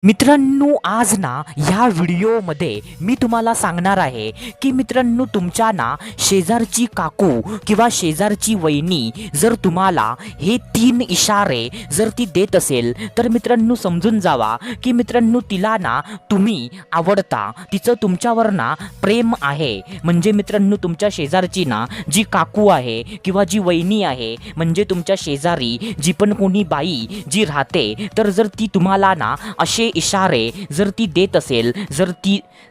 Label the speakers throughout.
Speaker 1: मित्रांनो, आज ना ह्या व्हिडिओमध्ये मी तुम्हाला सांगणार आहे की मित्रांनो, तुमच्या ना शेजारची काकू किंवा शेजारची वहिनी जर तुम्हाला हे 3 इशारे जर ती देत असेल तर मित्रांनो समजून जावा की मित्रांनो तिला ना तुम्ही आवडता, तिचं तुमच्यावर ना प्रेम आहे. म्हणजे मित्रांनो, तुमच्या शेजारची ना जी काकू आहे किंवा जी वहिनी आहे, म्हणजे तुमच्या शेजारी जी पण कोणी बाई जी राहते, तर जर ती तुम्हाला ना असे इशारे जर ती देत असेल,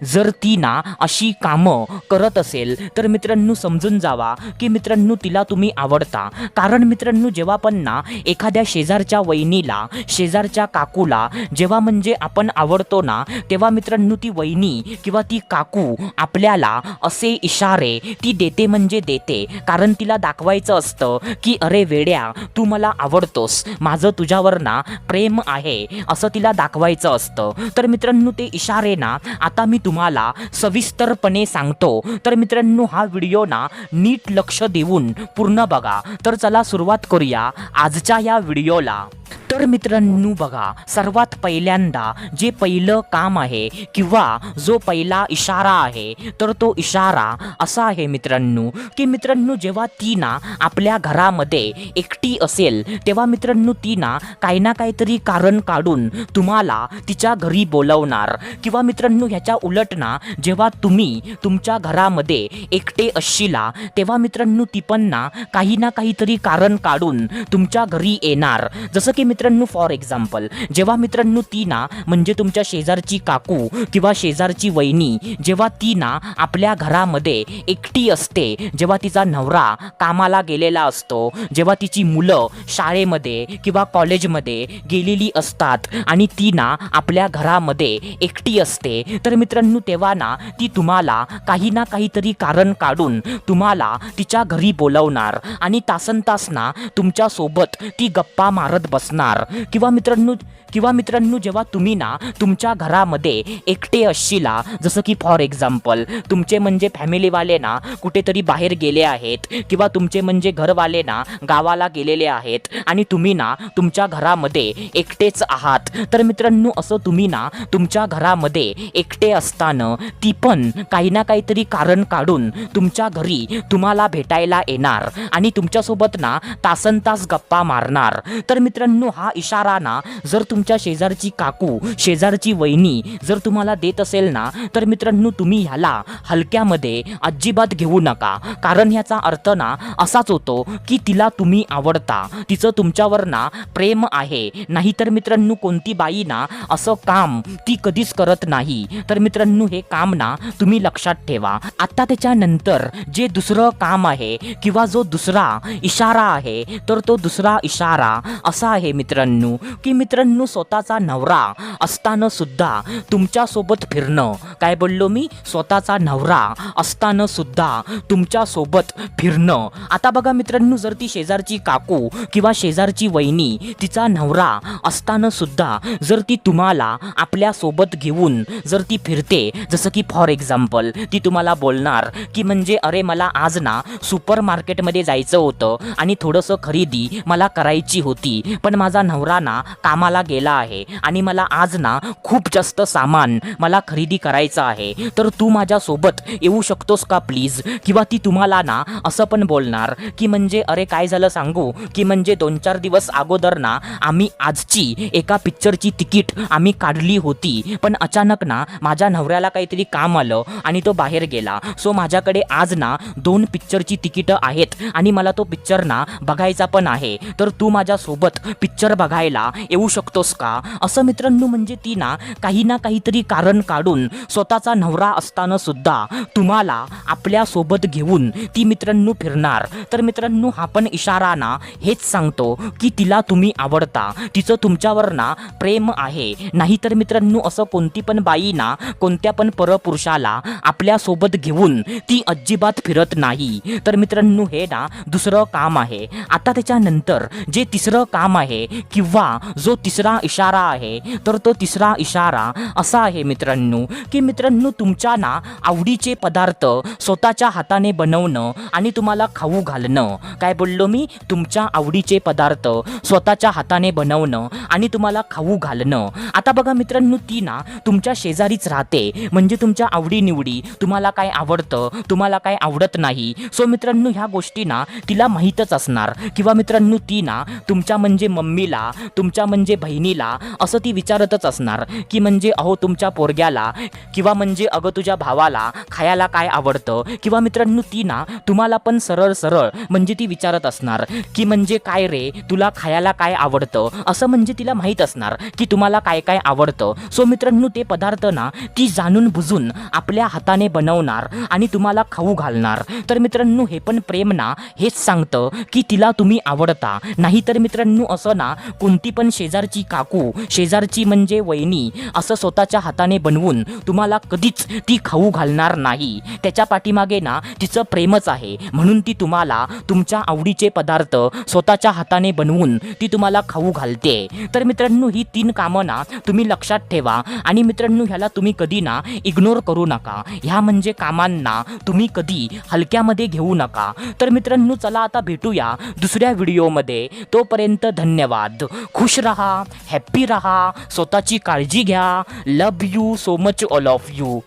Speaker 1: जर ती ना अशी कामं करत असेल, तर मित्रांनो समजून जावा की मित्रांनो तिला तुम्ही आवडता. कारण मित्रांनो, जेव्हा पण ना एखाद्या शेजारच्या वहिनीला, शेजारच्या काकूला जेव्हा म्हणजे आपण आवडतो ना, तेव्हा मित्रांनो ती वहिनी किंवा ती काकू आपल्याला असे इशारे ती देते, म्हणजे देते. कारण तिला दाखवायचं असतं की अरे वेड्या, तू मला आवडतोस, माझं तुझ्यावर ना प्रेम आहे, असं तिला दाखवायचं असतं. तर मित्रांनो ते इशारे ना आता मी तुम्हाला सविस्तरपणे सांगतो. तर मित्रांनो हा व्हिडिओ ना नीट लक्ष देऊन पूर्ण बघा. तर चला सुरुवात करूया आजच्या या व्हिडिओला. तर मित्रांनो बघा, सर्वात पहिल्यांदा जे पहिलं काम आहे किंवा जो पहिला इशारा आहे, तर तो इशारा असा आहे मित्रांनो की मित्रांनो जेव्हा ती ना आपल्या घरामध्ये एकटी असेल, तेव्हा मित्रांनो ती ना काही ना काहीतरी कारण काढून तुम्हाला तिच्या घरी बोलवणार. किंवा मित्रांनो ह्याच्या उलट ना, जेव्हा तुम्ही तुमच्या घरामध्ये एकटे असशीला, तेव्हा मित्रांनो ती पण ना काहीतरी कारण काढून तुमच्या घरी येणार. जसं की मित्रांनो फॉर एक्झाम्पल, जेव्हा मित्रांनो ती ना म्हणजे तुमच्या शेजारची काकू किंवा शेजारची वहिनी जेव्हा ती ना आपल्या घरामध्ये एकटी असते, जेव्हा तिचा नवरा कामाला गेलेला असतो, जेव्हा तिची मुलं शाळेमध्ये किंवा कॉलेजमध्ये गेलेली असतात आणि ती ना आपल्या घरामध्ये एकटी असते, तर मित्रांनो तेव्हा ना ती तुम्हाला काहीतरी कारण काढून तुम्हाला तिच्या घरी बोलवणार आणि तासनतास ना तुमच्या सोबत ती गप्पा मारत बसणार. किंवा मित्रांनो जेव्हा तुम्ही ना तुमच्या घरामध्ये एकटे असशीला, जसं की फॉर एक्झाम्पल तुमचे म्हणजे फॅमिलीवाले ना कुठेतरी बाहेर गेले आहेत किंवा तुमचे म्हणजे घरवाले ना गावाला गेलेले आहेत आणि तुम्ही ना तुमच्या घरामध्ये एकटेच आहात, तर मित्रांनो असं तुम्ही ना तुमच्या घरामध्ये एकटे असताना ती पण काहीतरी कारण काढून तुमच्या घरी तुम्हाला भेटायला येणार आणि तुमच्यासोबत ना तासनतास गप्पा मारणार. तर मित्रांनो हा इशारा ना जर तुमच्या शेजारची काकू, शेजारची वहिनी जर तुम्हाला देत असेल ना, तर मित्रांनो तुम्ही ह्याला हलक्यामध्ये अजिबात घेऊ नका. कारण ह्याचा अर्थ ना असाच होतो की तिला तुम्ही आवडता, तिचं तुमच्यावर ना प्रेम आहे. नाहीतर मित्रांनो कोणती बाई ना असं काम ती कधीच करत नाही. तर मित्रांनो हे काम ना तुम्ही लक्षात ठेवा. आता त्याच्यानंतर जे दुसरं काम आहे किंवा जो दुसरा इशारा आहे, तर तो दुसरा इशारा असा आहे मित्रांनो की मित्रांनो स्वतःचा नवरा असताना सुद्धा तुमच्यासोबत फिरणं. काय बोललो मी? स्वतःचा नवरा असताना सुद्धा तुमच्यासोबत फिरणं. आता बघा मित्रांनो, जर ती शेजारची काकू किंवा शेजारची वहिनी तिचा नवरा असताना सुद्धा जर ती तुम्हाला आपल्या सोबत घेऊन जर ती फिरते, जसं की फॉर एक्झाम्पल ती तुम्हाला बोलणार की म्हणजे अरे मला आज ना सुपर मार्केटमध्ये जायचं होतं आणि थोडंसं खरेदी मला करायची होती, पण माझा नवरा ना कामाला गेला आहे आणि मला आज ना खूप जास्त सामान मला खरेदी करायचं आहे, तर तू माझ्यासोबत येऊ शकतोस का प्लीज? किंवा ती तुम्हाला ना असं पण बोलणार की म्हणजे अरे काय झालं सांगू, की म्हणजे 2-4 दिवस अगोदर ना आम्ही आजची एका पिक्चरची तिकीट आम्ही काढली होती, पण अचानक ना माझ्या नवऱ्याला काहीतरी काम आलं आणि तो बाहेर गेला, सो माझ्याकडे आज ना 2 पिक्चरची तिकीटं आहेत आणि मला तो पिक्चर ना बघायचा पण आहे, तर तू माझ्यासोबत पिक्चर बघायला येऊ शकतोस का? असं मित्रांनो म्हणजे ती ना काहीतरी कारण काढून स्वतःचा नवरा असताना सुद्धा तुम्हाला आपल्या सोबत घेऊन ती मित्रांनो फिरणार. तर मित्रांनो हा पण इशारा ना हेच सांगतो की तिला तुम्ही आवडता, तिचं तुमच्यावर ना प्रेम आहे. नाहीतर मित्रांनो असं कोणती पण बाई ना कोणत्या पण परपुरुषाला आपल्या सोबत घेऊन ती अजिबात फिरत नाही. तर मित्रांनो हे ना दुसरं काम आहे. आता त्याच्यानंतर जे तिसरं काम आहे किंवा जो तिसरा इशारा आहे, तर तो तिसरा इशारा असा आहे मित्रांनो, की मित्रांनो तुमच्या ना आवडीचे पदार्थ स्वतःच्या हाताने बनवणं आणि तुम्हाला खाऊ घालणं. काय बोललो मी? तुमच्या आवडीचे पदार्थ स्वतःच्या हाताने बनवणं आणि तुम्हाला खाऊ घालणं. आता बघा मित्रांनो, ती ना तुमच्या शेजारीच राहते, म्हणजे तुमच्या आवडीनिवडी, तुम्हाला काय आवडतं, तुम्हाला काय आवडत नाही. सो मित्रांनो ह्या गोष्टी ना तिला माहीतच असणार. किंवा मित्रांनो ती ना तुमच्या म्हणजे मम्मीला, तुमच्या म्हणजे बहिणीला असं ती विचारतच असणार, की म्हणजे अहो तुमच्या पोरग्याला, किंवा म्हणजे अगं तुझ्या भावाला खायला काय आवडतं. किंवा मित्रांनो ती ना तुम्हाला पण सरळ सरळ म्हणजे ती विचारत असणार, की म्हणजे काय रे तुला खायला काय आवडतं, असं म्हणजे तिला माहीत असणार की तुम्हाला काय काय आवडतं. सो मित्रांनो ते पदार्थ ना ती जाणून बुजून आपल्या हाताने बनवणार आणि तुम्हाला खाऊ घालणार. तर मित्रांनो हे पण प्रेम ना हेच सांगतं की तिला तुम्ही आवडता. नाहीतर मित्रांनो असं ना कोणती पण शेजारची काकू, शेजारची म्हणजे वहिनी असं स्वतःच्या हाताने बनवून तुम्हाला कधीच ती खाऊ घालणार नाही. त्याच्या पाठीमागे ना तिचं प्रेमच आहे, म्हणून ती तुम्हाला तुमच्या आवडीचे पदार्थ स्वतःच्या हाताने बनवून ती तुम्हाला खाऊ घालते. तर मित्रांनो ही 3 कामं ना तुम्ही लक्षात ठेवा आणि मित्रांनो ह्याला तुम्ही कधी ना इग्नोर करू नका. ह्या म्हणजे कामांना तुम्ही कधी हलक्यामध्ये घेऊ नका. तर मित्रांनो चला आता भेटूया दुसऱ्या व्हिडिओमध्ये. तोपर्यंत धन्यवाद. खुश रहा, हॅप्पी रहा, स्वतःची काळजी घ्या. Love you so much all of you.